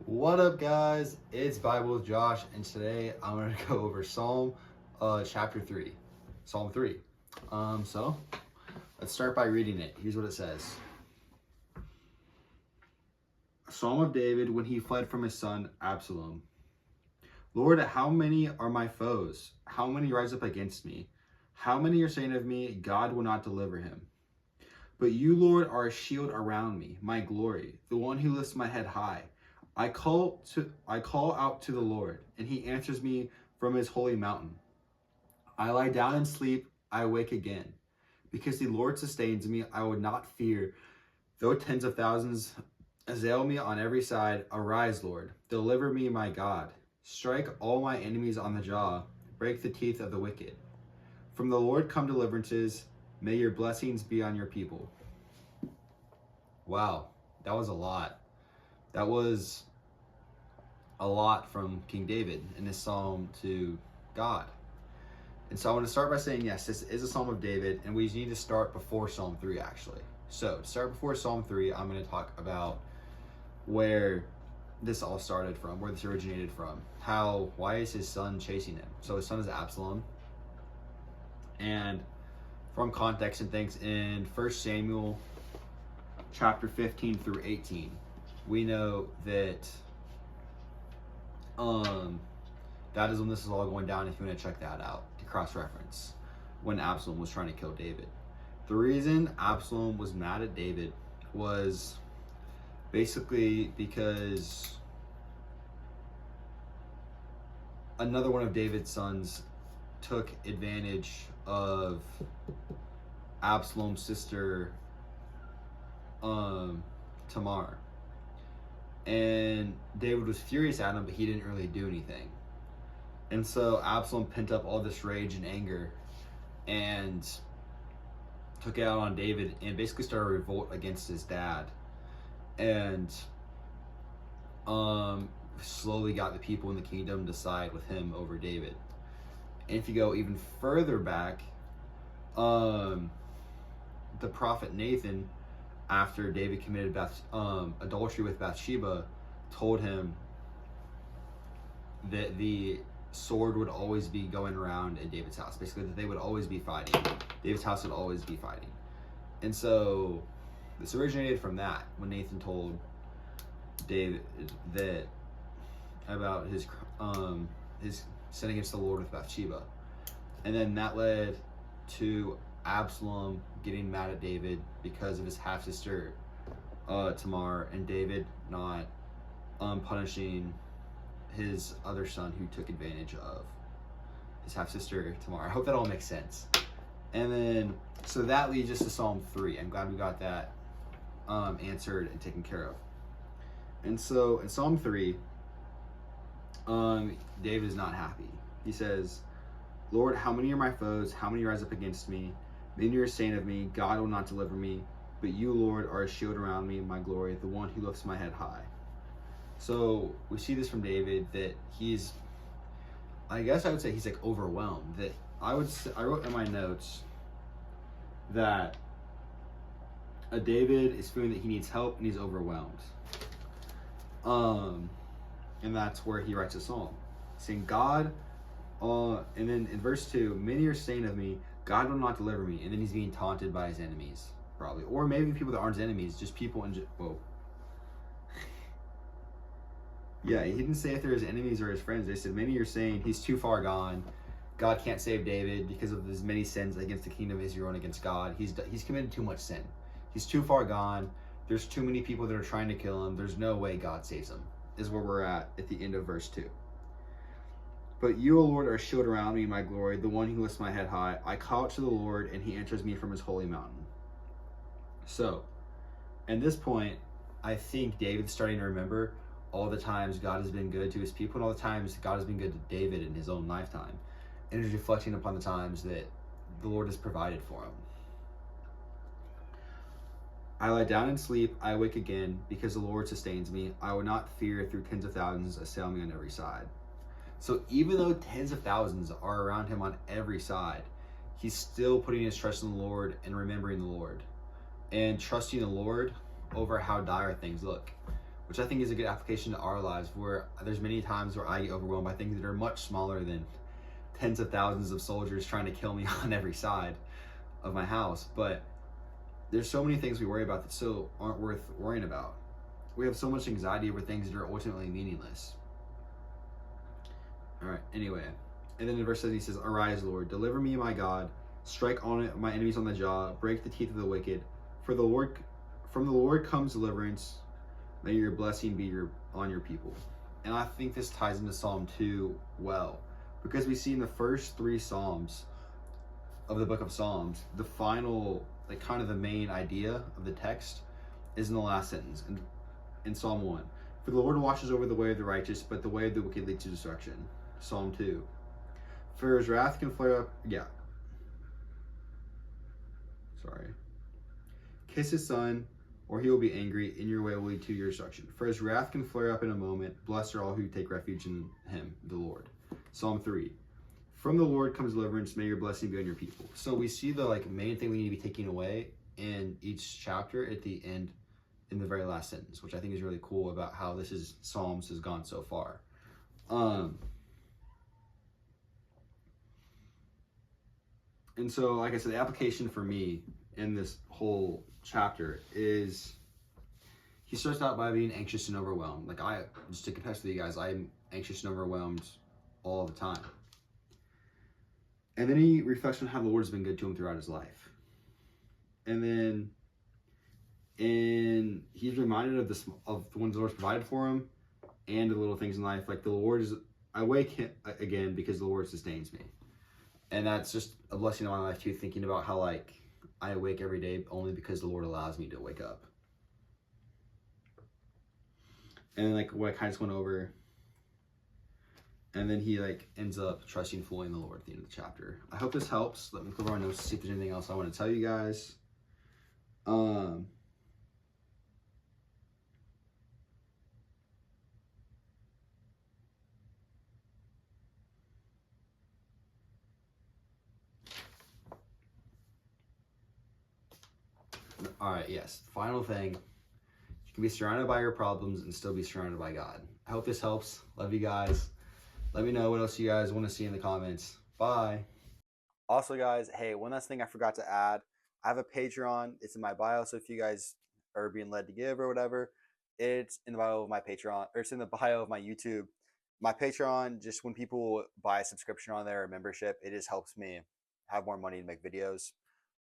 What up, guys? It's Bible with Josh, and today I'm going to go over Psalm chapter 3. Psalm 3. So let's start by reading it. Here's what it says. Psalm of David when he fled from his son Absalom. Lord, how many are my foes? How many rise up against me? How many are saying of me, God will not deliver him? But you, Lord, are a shield around me, my glory, the one who lifts my head high. I call out to the Lord, and he answers me from his holy mountain. I lie down and sleep, I awake again. Because the Lord sustains me, I would not fear. Though tens of thousands assail me on every side, arise, Lord, deliver me, my God. Strike all my enemies on the jaw, break the teeth of the wicked. From the Lord come deliverances, may your blessings be on your people. Wow, that was a lot. That was a lot from King David in this psalm to God. And so I want to start by saying, yes, this is a Psalm of David, and we need to start before Psalm 3, actually. So to start before Psalm 3, I'm going to talk about where this all started from, where this originated from. Why is his son chasing him? So his son is Absalom. And from context and things, in 1 Samuel chapter 15 through 18, we know that that is when this is all going down, if you want to check that out, to cross-reference, when Absalom was trying to kill David. The reason Absalom was mad at David was basically because another one of David's sons took advantage of Absalom's sister, Tamar. And David was furious at him, but he didn't really do anything. And so Absalom pent up all this rage and anger and took it out on David and basically started a revolt against his dad. And slowly got the people in the kingdom to side with him over David. And if you go even further back, the prophet Nathan, after David committed adultery with Bathsheba, told him that the sword would always be going around in David's house. Basically, that they would always be fighting. David's house would always be fighting. And so this originated from that, when Nathan told David that about his sin against the Lord with Bathsheba. And then that led to Absalom getting mad at David because of his half-sister Tamar, and David not punishing his other son who took advantage of his half-sister Tamar. I hope that all makes sense. And then, so that leads us to Psalm 3. I'm glad we got that answered and taken care of. And so in Psalm 3, David is not happy. He says, Lord, how many are my foes? How many rise up against me? Many are saying of me, God will not deliver me. But you, Lord, are a shield around me, my glory, the one who lifts my head high. So we see this from David, that he's, I guess I would say he's like overwhelmed. That I wrote in my notes that David is feeling that he needs help and he's overwhelmed. And that's where he writes a psalm, saying God, and then in verse 2, many are saying of me, God will not deliver me. And then he's being taunted by his enemies, probably. Or maybe people that aren't his enemies, just people in, whoa. Yeah, he didn't say if they're his enemies or his friends. They said many are saying he's too far gone. God can't save David because of his many sins against the kingdom of Israel and against God. He's committed too much sin. He's too far gone. There's too many people that are trying to kill him. There's no way God saves him, is where we're at the end of verse 2. But you, O Lord, are a shield around me, my glory, the one who lifts my head high. I call out to the Lord, and he answers me from his holy mountain. So, at this point, I think David's starting to remember all the times God has been good to his people, and all the times God has been good to David in his own lifetime. And he's reflecting upon the times that the Lord has provided for him. I lie down and sleep, I awake again, because the Lord sustains me. I will not fear through tens of thousands assail me on every side. So even though tens of thousands are around him on every side, he's still putting his trust in the Lord and remembering the Lord. And trusting the Lord over how dire things look. which I think is a good application to our lives, where there's many times where I get overwhelmed by things that are much smaller than tens of thousands of soldiers trying to kill me on every side of my house. But there's so many things we worry about that still aren't worth worrying about. We have so much anxiety over things that are ultimately meaningless. All right, anyway. And then in verse 7 he says, "Arise, Lord, deliver me, my God. Strike on it my enemies on the jaw, break the teeth of the wicked. For the Lord, from the Lord comes deliverance. May your blessing be on your people." And I think this ties into Psalm 2 well, because we see in the first 3 Psalms of the book of Psalms, the final, like kind of the main idea of the text is in the last sentence in Psalm 1. "For the Lord watches over the way of the righteous, but the way of the wicked leads to destruction." Psalm 2. "For his wrath can flare up." Yeah. Sorry. "Kiss his son, or he will be angry, and your way will lead to your destruction. For his wrath can flare up in a moment. Blessed are all who take refuge in him, the Lord." Psalm 3. "From the Lord comes deliverance. May your blessing be on your people." So we see the main thing we need to be taking away in each chapter at the end, in the very last sentence, which I think is really cool about how this is Psalms has gone so far. And so, like I said, the application for me in this whole chapter is he starts out by being anxious and overwhelmed. Like, I, just to confess with you guys, I'm anxious and overwhelmed all the time. And then he reflects on how the Lord's been good to him throughout his life. And then he's reminded of the ones the Lord's provided for him and the little things in life. Like, the Lord is, I wake again because the Lord sustains me. And that's just a blessing in my life too, thinking about how I awake every day only because the Lord allows me to wake up. And then what I kind of just went over, and then he ends up trusting fully in the Lord at the end of the chapter. I hope this helps. Let me look over my notes to see if there's anything else I want to tell you guys. All right, yes. Final thing. You can be surrounded by your problems and still be surrounded by God. I hope this helps. Love you guys. Let me know what else you guys want to see in the comments. Bye. Also, guys, hey, one last thing I forgot to add. I have a Patreon. It's in my bio, so if you guys are being led to give or whatever, it's in the bio of my Patreon, or it's in the bio of my YouTube. My Patreon, just when people buy a subscription on there or membership, it just helps me have more money to make videos.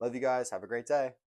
Love you guys. Have a great day.